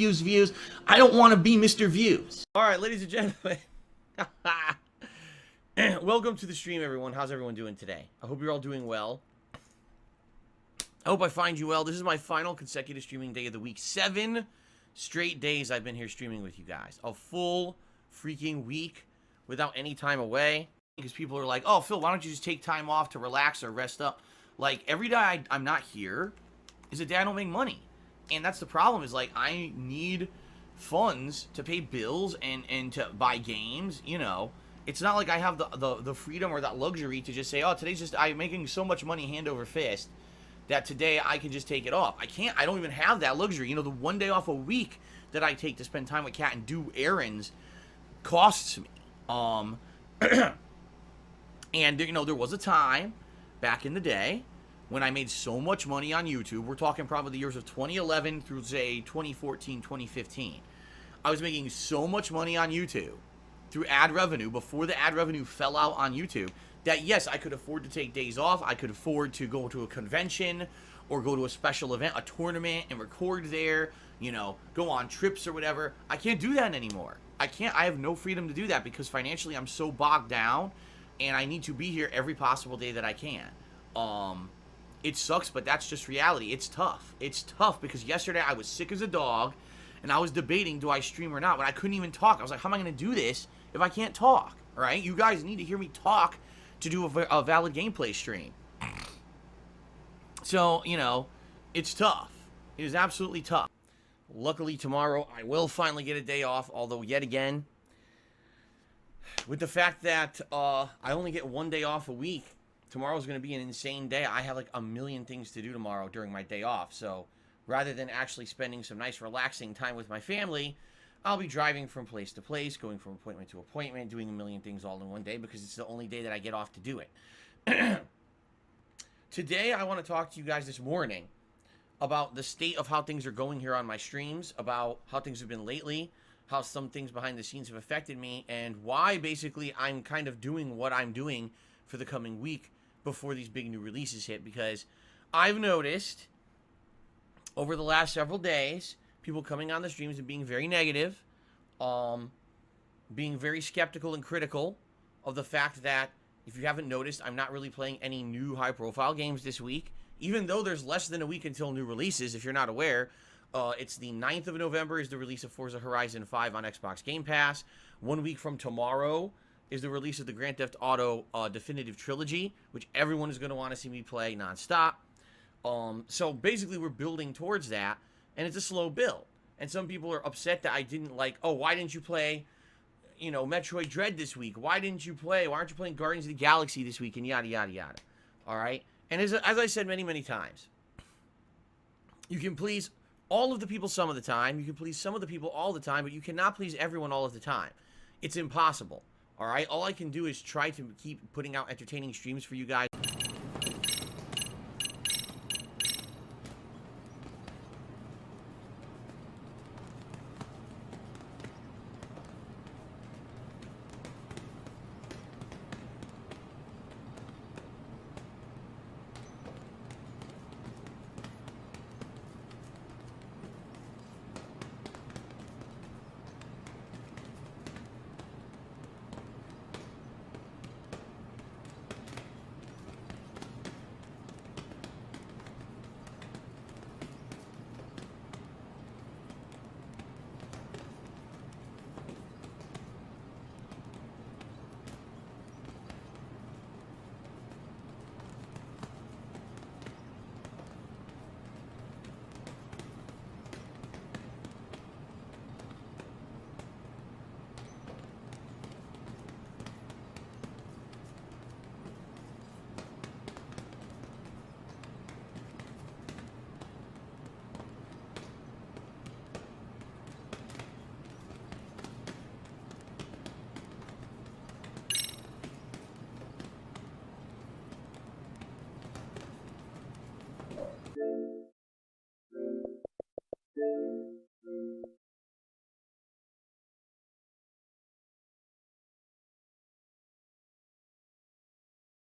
views. I don't want to be Mr. Views. All right, ladies and gentlemen. Welcome to the stream, everyone. How's everyone doing today? I hope you're all doing well. I hope I find you well. This is my final consecutive streaming day of the week. 7 straight days I've been here streaming with you guys. A full freaking week without any time away. Because people are like, oh, Phil, why don't you just take time off to relax or rest up? Like, every day I'm not here is a day I don't make money. And that's the problem, is like, I need funds to pay bills and to buy games, you know. It's not like I have the freedom or that luxury to just say, oh, today's just, I'm making so much money hand over fist that today I can just take it off. I can't. I don't even have that luxury. You know, the one day off a week that I take to spend time with Kat and do errands costs me. And, you know, there was a time back in the day when I made so much money on YouTube. We're talking probably the years of 2011 through, say, 2014, 2015. I was making so much money on YouTube through ad revenue before the ad revenue fell out on YouTube that, yes, I could afford to take days off. I could afford to go to a convention or go to a special event, a tournament, and record there, you know, go on trips or whatever. I can't do that anymore. I have no freedom to do that because financially I'm so bogged down and I need to be here every possible day that I can. It sucks, but that's just reality. It's tough. It's tough because yesterday I was sick as a dog and I was debating, do I stream or not? When I couldn't even talk. I was like, how am I going to do this if I can't talk? All right? You guys need to hear me talk to do a valid gameplay stream. So, you know, it's tough. It is absolutely tough. Luckily, tomorrow I will finally get a day off, although yet again, with the fact that I only get one day off a week, tomorrow's going to be an insane day. I have like a million things to do tomorrow during my day off. So rather than actually spending some nice relaxing time with my family, I'll be driving from place to place, going from appointment to appointment, doing a million things all in one day because it's the only day that I get off to do it. Today, I want to talk to you guys this morning about the state of how things are going here on my streams, about how things have been lately, how some things behind the scenes have affected me, and why basically I'm kind of doing what I'm doing for the coming week before these big new releases hit. Because I've noticed over the last several days, people coming on the streams and being very negative, being very skeptical and critical of the fact that, if you haven't noticed, I'm not really playing any new high-profile games this week, even though there's less than a week until new releases, if you're not aware. It's the 9th of November is the release of Forza Horizon 5 on Xbox Game Pass. 1 week from tomorrow is the release of the Grand Theft Auto Definitive Trilogy, which everyone is going to want to see me play nonstop. So basically we're building towards that, and it's a slow build. And some people are upset that I didn't why didn't you play, you know, Metroid Dread this week? Why aren't you playing Guardians of the Galaxy this week? And yada, yada, yada. All right? And as I said many, many times, you can please all of the people some of the time. You can please some of the people all the time, but you cannot please everyone all of the time. It's impossible. All right? All I can do is try to keep putting out entertaining streams for you guys.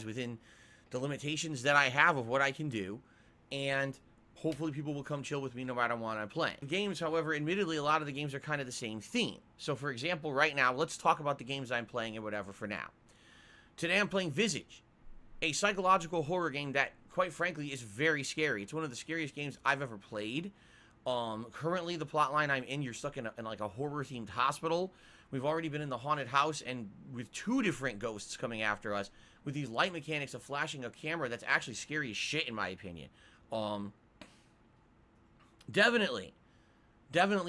Within the limitations that I have of what I can do. And hopefully people will come chill with me no matter what I'm playing. Games, however, admittedly, a lot of the games are kind of the same theme. So, for example, right now, let's talk about the games I'm playing and whatever for now. Today I'm playing Visage, a psychological horror game that, quite frankly, is very scary. It's one of the scariest games I've ever played. Currently, the plotline I'm in, you're stuck in like a horror-themed hospital. We've already been in the haunted house, and with 2 different ghosts coming after us, with these light mechanics of flashing a camera that's actually scary as shit, in my opinion. Definitely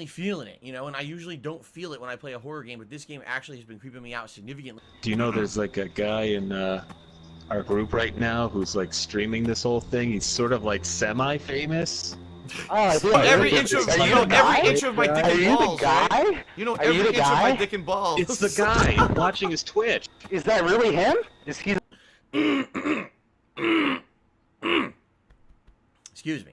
feeling it, you know, and I usually don't feel it when I play a horror game, but this game actually has been creeping me out significantly. Do you know there's like a guy in our group right now who's like streaming this whole thing? He's sort of like semi-famous. Oh, dude, Every inch of my dick and balls. Guy? You know every inch of my dick and balls. It's the guy. I'm watching his Twitch. Is that really him? Is he? Excuse me.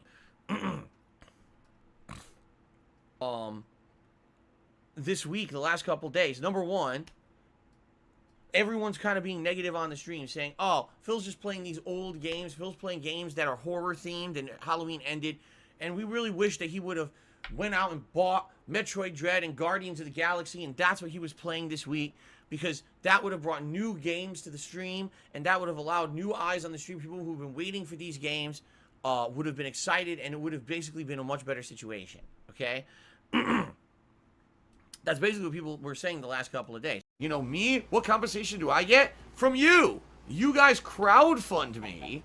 This week, the last couple days, number one, everyone's kind of being negative on the stream, saying, oh, Phil's just playing these old games. Phil's playing games that are horror themed and Halloween ended. And we really wish that he would have went out and bought Metroid Dread and Guardians of the Galaxy, and that's what he was playing this week, because that would have brought new games to the stream, and that would have allowed new eyes on the stream. People who've been waiting for these games would have been excited, and it would have basically been a much better situation, okay? That's basically what people were saying the last couple of days. You know, me, what compensation do I get? From you. You guys crowdfund me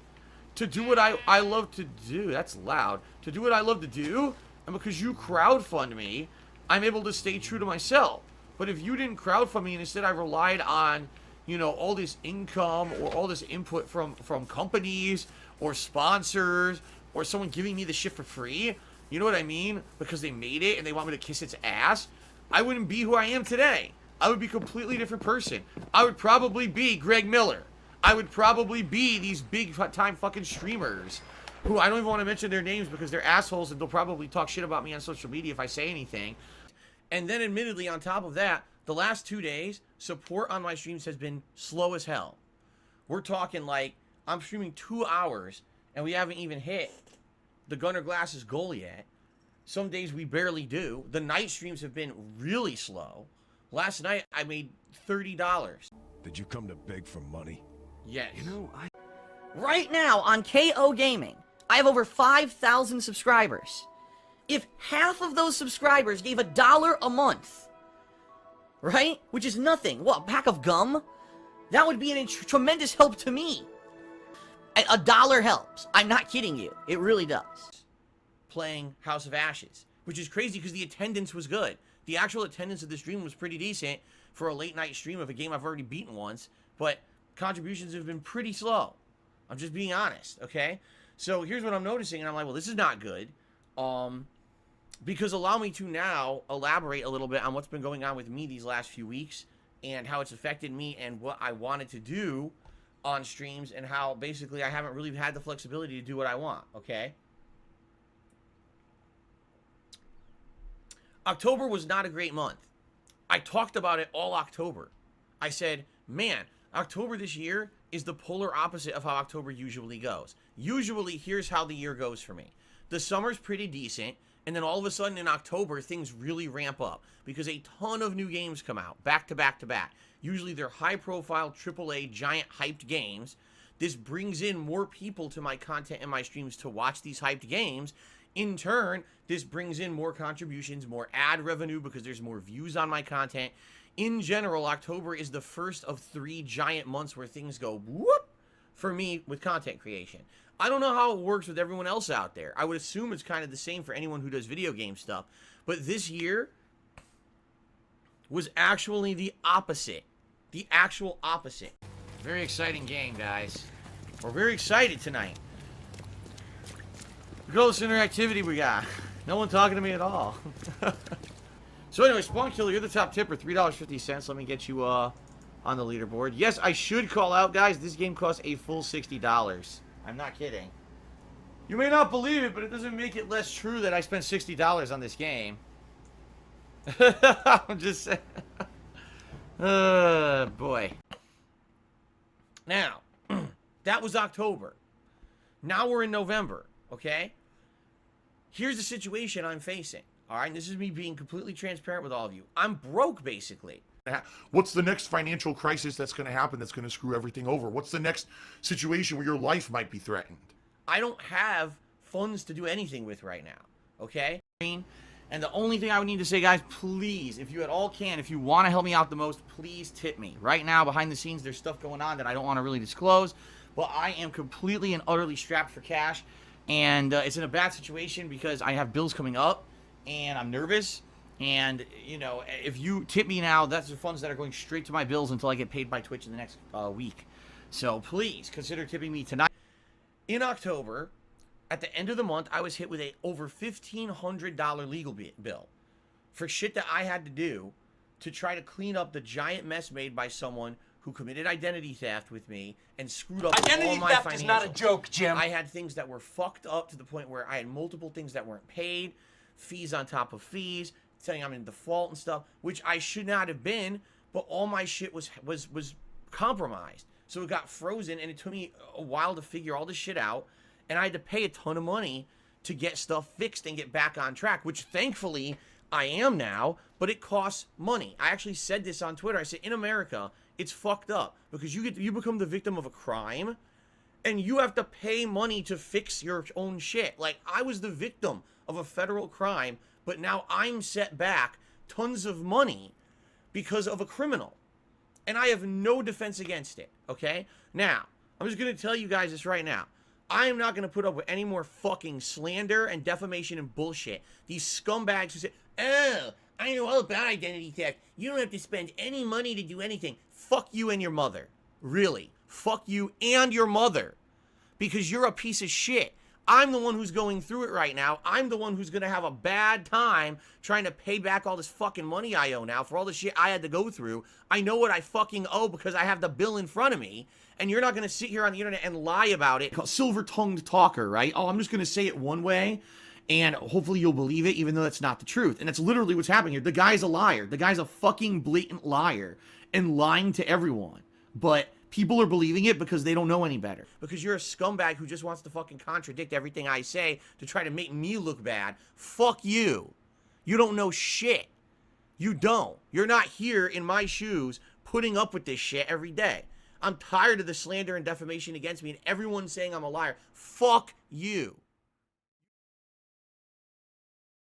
to do what I love to do. That's loud. To do what I love to do, and because you crowdfund me, I'm able to stay true to myself. But if you didn't crowdfund me and instead I relied on, you know, all this income or all this input from companies or sponsors or someone giving me the shit for free, you know what I mean? Because they made it and they want me to kiss its ass, I wouldn't be who I am today. I would be a completely different person. I would probably be Greg Miller. I would probably be these big time fucking streamers who I don't even want to mention their names because they're assholes and they'll probably talk shit about me on social media if I say anything. And then admittedly, on top of that, the last 2 days, support on my streams has been slow as hell. We're talking like, I'm streaming 2 hours and we haven't even hit the Gunner Glasses goal yet. Some days we barely do. The night streams have been really slow. Last night, I made $30. Did you come to beg for money? Yes. You know, Right now on KO Gaming, I have over 5,000 subscribers. If half of those subscribers gave $1 a month, right? Which is nothing. What, a pack of gum? That would be a tremendous help to me. $1 helps. I'm not kidding you. It really does. Playing House of Ashes, which is crazy because the attendance was good. The actual attendance of the stream was pretty decent for a late night stream of a game I've already beaten once, but contributions have been pretty slow. I'm just being honest, okay? So here's what I'm noticing, and I'm like, well, this is not good. Because allow me to now elaborate a little bit on what's been going on with me these last few weeks and how it's affected me and what I wanted to do on streams and how basically I haven't really had the flexibility to do what I want, okay? October was not a great month. I talked about it all October. I said, man, October this year is the polar opposite of how October usually goes. Usually, here's how the year goes for me. The summer's pretty decent, and then all of a sudden in October, things really ramp up because a ton of new games come out, back to back to back. Usually they're high-profile, AAA, giant hyped games. This brings in more people to my content and my streams to watch these hyped games. In turn, this brings in more contributions, more ad revenue because there's more views on my content. In general, October is the first of 3 giant months where things go whoop for me with content creation. I don't know how it works with everyone else out there. I would assume it's kind of the same for anyone who does video game stuff. But this year was actually the opposite. The actual opposite. Very exciting game, guys. We're very excited tonight. Look at all this interactivity we got. No one talking to me at all. So anyway, Spawn Killer, you're the top tipper, $3.50. Let me get you on the leaderboard. Yes, I should call out, guys. This game costs a full $60. I'm not kidding. You may not believe it, but it doesn't make it less true that I spent $60 on this game. I'm just saying. Boy. Now, that was October. Now we're in November, okay? Here's the situation I'm facing. All right, and this is me being completely transparent with all of you. I'm broke, basically. What's the next financial crisis that's going to happen that's going to screw everything over? What's the next situation where your life might be threatened? I don't have funds to do anything with right now, okay? And the only thing I would need to say, guys, please, if you at all can, if you want to help me out the most, please tip me. Right now, behind the scenes, there's stuff going on that I don't want to really disclose, but I am completely and utterly strapped for cash, and it's in a bad situation because I have bills coming up, and I'm nervous, and, you know, if you tip me now, that's the funds that are going straight to my bills until I get paid by Twitch in the next week. So please consider tipping me tonight. In October, at the end of the month, I was hit with a over $1,500 legal bill for shit that I had to do to try to clean up the giant mess made by someone who committed identity theft with me and screwed up all my financials. Identity theft is not a joke, Jim. I had things that were fucked up to the point where I had multiple things that weren't paid, fees on top of fees, saying I'm in default and stuff, which I should not have been, but all my shit was compromised. So it got frozen, and it took me a while to figure all this shit out, and I had to pay a ton of money to get stuff fixed and get back on track, which thankfully I am now, but it costs money. I actually said this on Twitter. I said, in America, it's fucked up because you become the victim of a crime, and you have to pay money to fix your own shit. Like, I was the victim of a federal crime, but now I'm set back tons of money because of a criminal. And I have no defense against it, okay? Now, I'm just going to tell you guys this right now. I am not going to put up with any more fucking slander and defamation and bullshit. These scumbags who say, oh, I know all about identity theft. You don't have to spend any money to do anything. Fuck you and your mother. Really. Fuck you and your mother. Because you're a piece of shit. I'm the one who's going through it right now. I'm the one who's going to have a bad time trying to pay back all this fucking money I owe now for all the shit I had to go through. I know what I fucking owe because I have the bill in front of me. And you're not going to sit here on the internet and lie about it. Silver-tongued talker, right? Oh, I'm just going to say it one way, and hopefully you'll believe it, even though that's not the truth. And that's literally what's happening here. The guy's a liar. The guy's a fucking blatant liar and lying to everyone. But people are believing it because they don't know any better. Because you're a scumbag who just wants to fucking contradict everything I say to try to make me look bad. Fuck you. You don't know shit. You don't. You're not here in my shoes putting up with this shit every day. I'm tired of the slander and defamation against me and everyone saying I'm a liar. Fuck you.